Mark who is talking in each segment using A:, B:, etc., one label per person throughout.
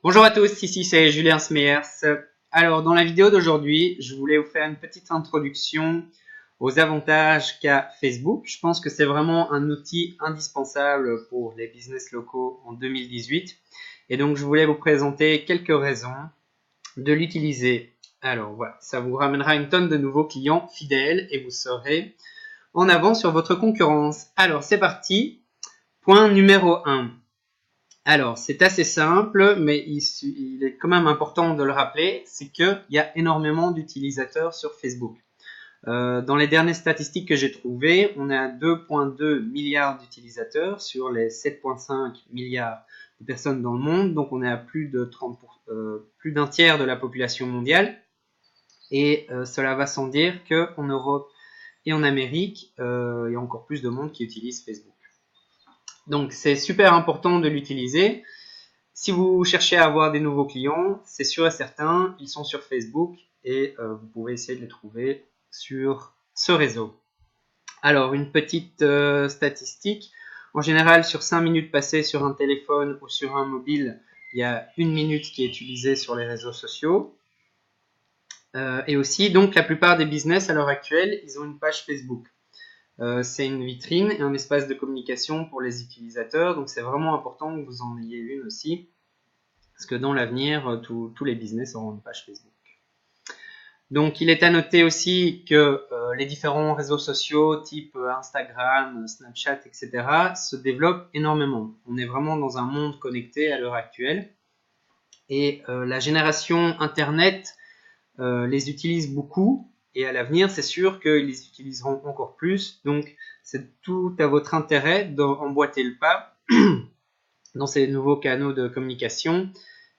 A: Bonjour à tous, ici c'est Julien Smeyers. Alors dans la vidéo d'aujourd'hui, je voulais vous faire une petite introduction aux avantages qu'a Facebook. Je pense que c'est vraiment un outil indispensable pour les business locaux en 2018. Et donc je voulais vous présenter quelques raisons de l'utiliser. Alors voilà, ça vous ramènera une tonne de nouveaux clients fidèles et vous serez en avant sur votre concurrence. Alors c'est parti. Point numéro 1. Alors, c'est assez simple, mais il est quand même important de le rappeler, c'est qu'il y a énormément d'utilisateurs sur Facebook. Dans les dernières statistiques que j'ai trouvées, on est à 2,2 milliards d'utilisateurs sur les 7,5 milliards de personnes dans le monde, donc on est à plus plus d'un tiers de la population mondiale. Et cela va sans dire qu'en Europe et en Amérique, il y a encore plus de monde qui utilise Facebook. Donc c'est super important de l'utiliser. Si vous cherchez à avoir des nouveaux clients, c'est sûr et certain, ils sont sur Facebook et vous pouvez essayer de les trouver sur ce réseau. Alors, une petite statistique. En général, sur 5 minutes passées sur un téléphone ou sur un mobile, il y a 1 minute qui est utilisée sur les réseaux sociaux. Et aussi, donc, la plupart des business à l'heure actuelle, ils ont une page Facebook. C'est une vitrine et un espace de communication pour les utilisateurs. Donc, c'est vraiment important que vous en ayez une aussi. Parce que dans l'avenir, tous les business auront une page Facebook. Donc, il est à noter aussi que les différents réseaux sociaux type Instagram, Snapchat, etc. se développent énormément. On est vraiment dans un monde connecté à l'heure actuelle. Et la génération Internet les utilise beaucoup. Et à l'avenir, c'est sûr qu'ils les utiliseront encore plus. Donc, c'est tout à votre intérêt d'emboîter le pas dans ces nouveaux canaux de communication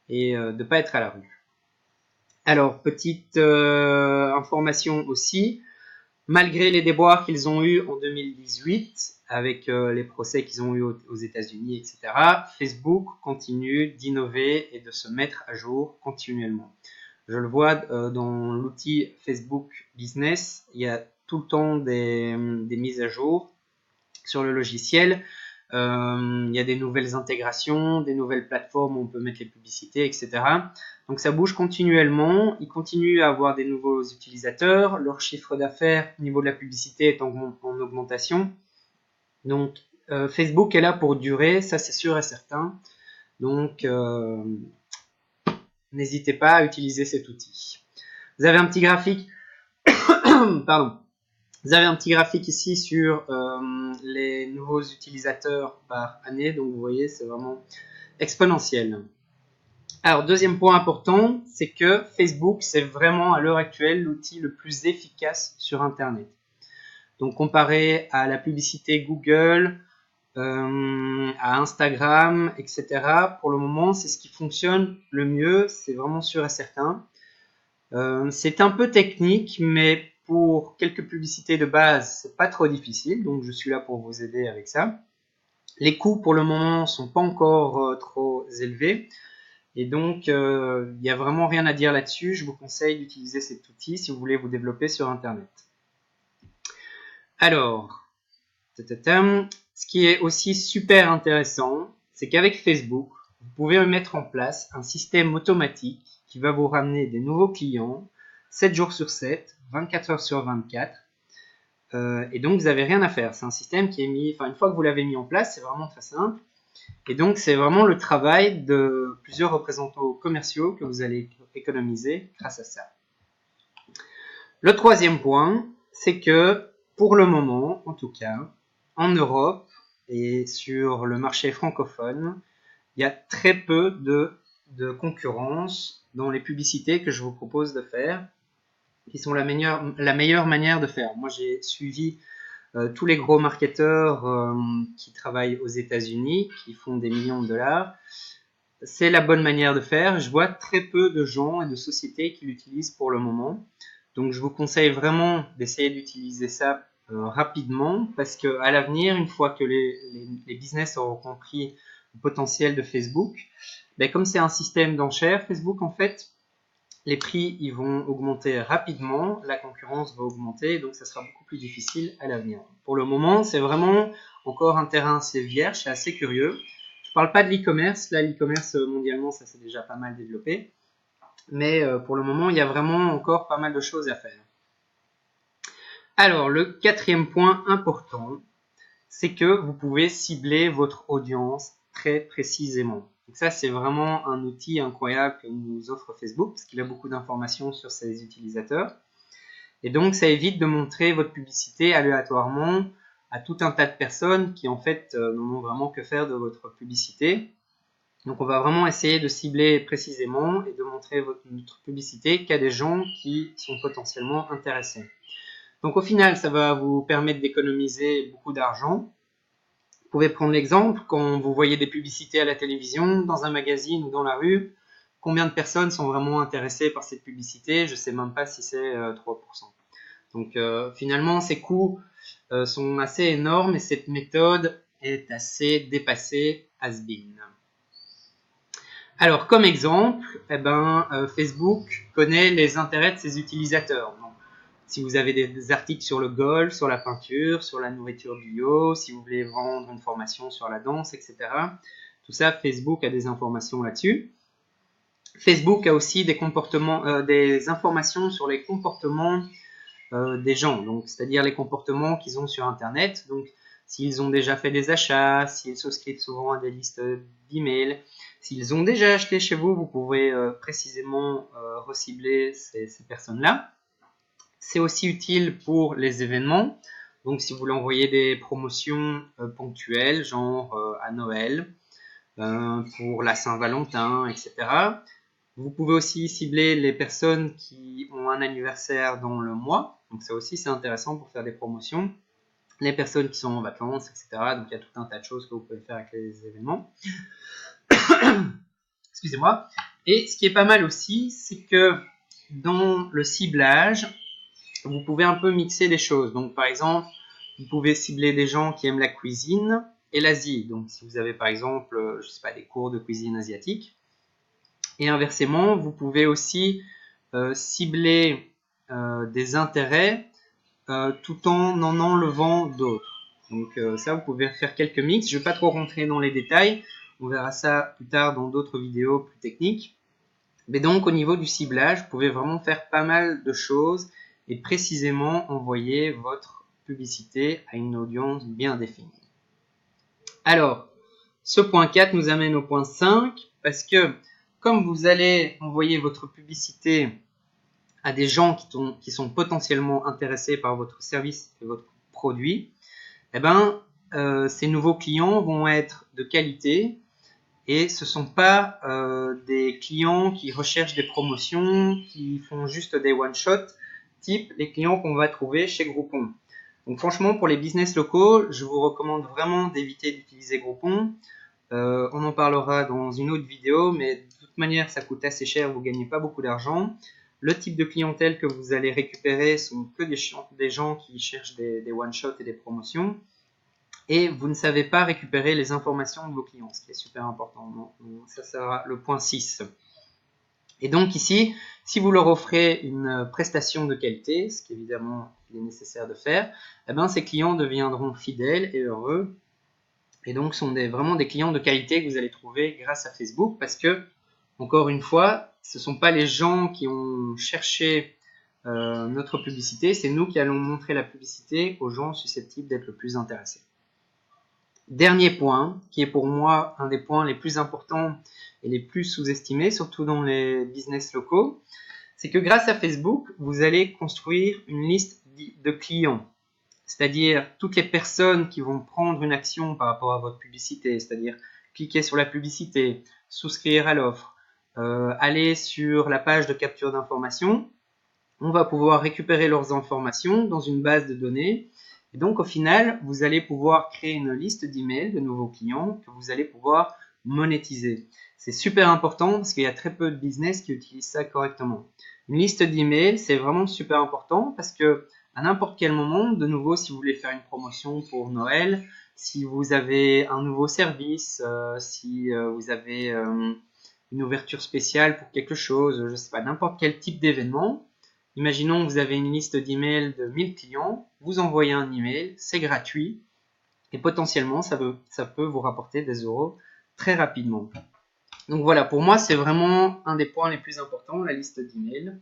A: et de ne pas être à la rue. Alors, petite information aussi, malgré les déboires qu'ils ont eus en 2018 avec les procès qu'ils ont eus aux États-Unis, etc., Facebook continue d'innover et de se mettre à jour continuellement. Je le vois dans l'outil Facebook Business, il y a tout le temps des mises à jour sur le logiciel. Il y a des nouvelles intégrations, des nouvelles plateformes où on peut mettre les publicités, etc. Donc ça bouge continuellement, ils continuent à avoir des nouveaux utilisateurs, leur chiffre d'affaires au niveau de la publicité est en augmentation. Donc Facebook est là pour durer, ça c'est sûr et certain. Donc n'hésitez pas à utiliser cet outil. Vous avez un petit graphique, pardon. Vous avez un petit graphique ici sur les nouveaux utilisateurs par année, donc vous voyez, c'est vraiment exponentiel. Alors, deuxième point important, c'est que Facebook, c'est vraiment à l'heure actuelle l'outil le plus efficace sur Internet. Donc, comparé à la publicité Google, à Instagram, etc., pour le moment, c'est ce qui fonctionne le mieux, c'est vraiment sûr et certain. C'est un peu technique, mais pour quelques publicités de base, c'est pas trop difficile, donc je suis là pour vous aider avec ça. Les coûts pour le moment sont pas encore trop élevés, et donc il n'y a vraiment rien à dire là-dessus. Je vous conseille d'utiliser cet outil si vous voulez vous développer sur Internet. Alors, ce qui est aussi super intéressant, c'est qu'avec Facebook, vous pouvez mettre en place un système automatique qui va vous ramener des nouveaux clients 7 jours sur 7, 24 heures sur 24. Et donc, vous n'avez rien à faire. C'est un système qui est mis, une fois que vous l'avez mis en place, c'est vraiment très simple. Et donc, c'est vraiment le travail de plusieurs représentants commerciaux que vous allez économiser grâce à ça. Le troisième point, c'est que pour le moment, en tout cas, en Europe et sur le marché francophone, il y a très peu de concurrence dans les publicités que je vous propose de faire, qui sont la meilleure manière de faire. Moi, j'ai suivi tous les gros marketeurs qui travaillent aux États-Unis, qui font des millions de dollars. C'est la bonne manière de faire. Je vois très peu de gens et de sociétés qui l'utilisent pour le moment. Donc, je vous conseille vraiment d'essayer d'utiliser ça rapidement parce qu'à l'avenir, une fois que les business auront compris le potentiel de Facebook, comme c'est un système d'enchères, Facebook, en fait, les prix ils vont augmenter rapidement, la concurrence va augmenter, donc ça sera beaucoup plus difficile à l'avenir. Pour le moment, c'est vraiment encore un terrain assez vierge, c'est assez curieux. Je parle pas de l'e-commerce. Là, l'e-commerce mondialement, ça s'est déjà pas mal développé. Mais pour le moment, il y a vraiment encore pas mal de choses à faire. Alors, le quatrième point important, c'est que vous pouvez cibler votre audience très précisément. Donc ça, c'est vraiment un outil incroyable que nous offre Facebook, parce qu'il a beaucoup d'informations sur ses utilisateurs. Et donc, ça évite de montrer votre publicité aléatoirement à tout un tas de personnes qui, en fait, n'en ont vraiment que faire de votre publicité. Donc, on va vraiment essayer de cibler précisément et de montrer notre publicité qu'à des gens qui sont potentiellement intéressés. Donc, au final, ça va vous permettre d'économiser beaucoup d'argent. Vous pouvez prendre l'exemple, quand vous voyez des publicités à la télévision, dans un magazine ou dans la rue, combien de personnes sont vraiment intéressées par cette publicité? Je ne sais même pas si c'est 3%. Donc finalement, ces coûts sont assez énormes et cette méthode est assez dépassée, has-been. Alors, comme exemple, Facebook connaît les intérêts de ses utilisateurs. Donc, si vous avez des articles sur le golf, sur la peinture, sur la nourriture bio, si vous voulez vendre une formation sur la danse, etc. Tout ça, Facebook a des informations là-dessus. Facebook a aussi des informations sur les comportements des gens, donc c'est-à-dire les comportements qu'ils ont sur Internet. Donc, s'ils ont déjà fait des achats, s'ils souscrivent souvent à des listes d'emails, s'ils ont déjà acheté chez vous, vous pouvez précisément recibler ces personnes-là. C'est aussi utile pour les événements. Donc, si vous voulez envoyer des promotions ponctuelles, genre à Noël, pour la Saint-Valentin, etc. Vous pouvez aussi cibler les personnes qui ont un anniversaire dans le mois. Donc, ça aussi, c'est intéressant pour faire des promotions. Les personnes qui sont en vacances, etc. Donc, il y a tout un tas de choses que vous pouvez faire avec les événements. Excusez-moi. Et ce qui est pas mal aussi, c'est que dans le ciblage, vous pouvez un peu mixer des choses. Donc, par exemple, vous pouvez cibler des gens qui aiment la cuisine et l'Asie. Donc, si vous avez, par exemple, je sais pas, des cours de cuisine asiatique. Et inversement, vous pouvez aussi cibler des intérêts tout en enlevant d'autres. Donc, ça, vous pouvez faire quelques mix. Je ne vais pas trop rentrer dans les détails. On verra ça plus tard dans d'autres vidéos plus techniques. Mais donc, au niveau du ciblage, vous pouvez vraiment faire pas mal de choses et précisément envoyer votre publicité à une audience bien définie. Alors, ce point 4 nous amène au point 5 parce que comme vous allez envoyer votre publicité à des gens qui sont potentiellement intéressés par votre service et votre produit, ces nouveaux clients vont être de qualité et ce ne sont pas des clients qui recherchent des promotions, qui font juste des one-shots, type les clients qu'on va trouver chez Groupon. Donc franchement, pour les business locaux, je vous recommande vraiment d'éviter d'utiliser Groupon. On en parlera dans une autre vidéo, mais de toute manière, ça coûte assez cher, vous ne gagnez pas beaucoup d'argent. Le type de clientèle que vous allez récupérer sont que des gens qui cherchent des one-shots et des promotions. Et vous ne savez pas récupérer les informations de vos clients, ce qui est super important. Ça sera le point 6. Et donc ici, si vous leur offrez une prestation de qualité, ce qu'évidemment il est nécessaire de faire, ces clients deviendront fidèles et heureux. Et donc, ce sont vraiment des clients de qualité que vous allez trouver grâce à Facebook parce que, encore une fois, ce ne sont pas les gens qui ont cherché notre publicité, c'est nous qui allons montrer la publicité aux gens susceptibles d'être le plus intéressés. Dernier point, qui est pour moi un des points les plus importants et les plus sous-estimés, surtout dans les business locaux, c'est que grâce à Facebook, vous allez construire une liste de clients. C'est-à-dire toutes les personnes qui vont prendre une action par rapport à votre publicité, c'est-à-dire cliquer sur la publicité, souscrire à l'offre, aller sur la page de capture d'informations, on va pouvoir récupérer leurs informations dans une base de données. Et donc au final, vous allez pouvoir créer une liste d'emails de nouveaux clients que vous allez pouvoir monétiser. C'est super important parce qu'il y a très peu de business qui utilisent ça correctement. Une liste d'emails, c'est vraiment super important parce que à n'importe quel moment, de nouveau, si vous voulez faire une promotion pour Noël, si vous avez un nouveau service, si vous avez une ouverture spéciale pour quelque chose, je ne sais pas, n'importe quel type d'événement, imaginons que vous avez une liste d'emails de 1000 clients, vous envoyez un email, c'est gratuit, et potentiellement, ça peut vous rapporter des euros très rapidement. Donc voilà, pour moi, c'est vraiment un des points les plus importants, la liste d'emails.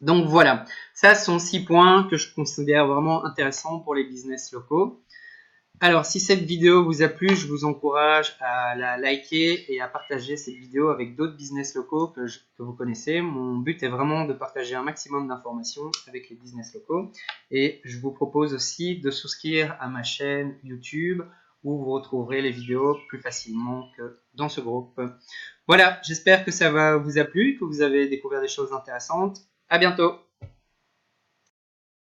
A: Donc voilà, ça sont 6 points que je considère vraiment intéressants pour les business locaux. Alors, si cette vidéo vous a plu, je vous encourage à la liker et à partager cette vidéo avec d'autres business locaux que vous connaissez. Mon but est vraiment de partager un maximum d'informations avec les business locaux. Et je vous propose aussi de souscrire à ma chaîne YouTube où vous retrouverez les vidéos plus facilement que dans ce groupe. Voilà, j'espère que ça vous a plu, que vous avez découvert des choses intéressantes. À bientôt!